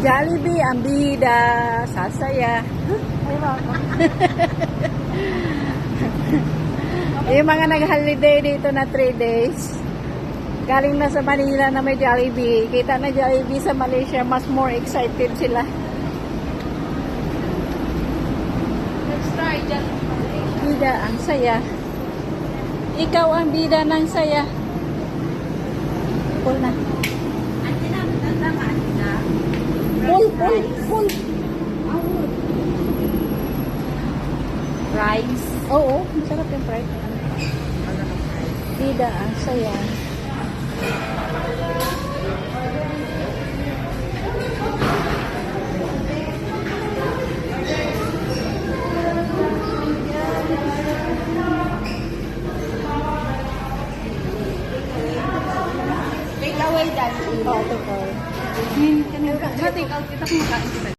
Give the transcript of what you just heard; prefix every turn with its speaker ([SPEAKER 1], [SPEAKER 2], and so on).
[SPEAKER 1] Jollibee, ang bida, sasaya. Yung mga nag-holiday dito na 3 days, galing na sa Manila na may Jollibee. Kita na Jollibee sa Malaysia, mas more excited sila.
[SPEAKER 2] Let's try Jollibee.
[SPEAKER 1] Bida, ang saya. Ikaw ang bida ng saya. Pull na. Pull.
[SPEAKER 2] Rice.
[SPEAKER 1] Oo, masarap yung fried. Bida, ang saya.
[SPEAKER 2] Take away Jollibee.
[SPEAKER 1] Oo, ito po.
[SPEAKER 2] Take out kita kung makain kita.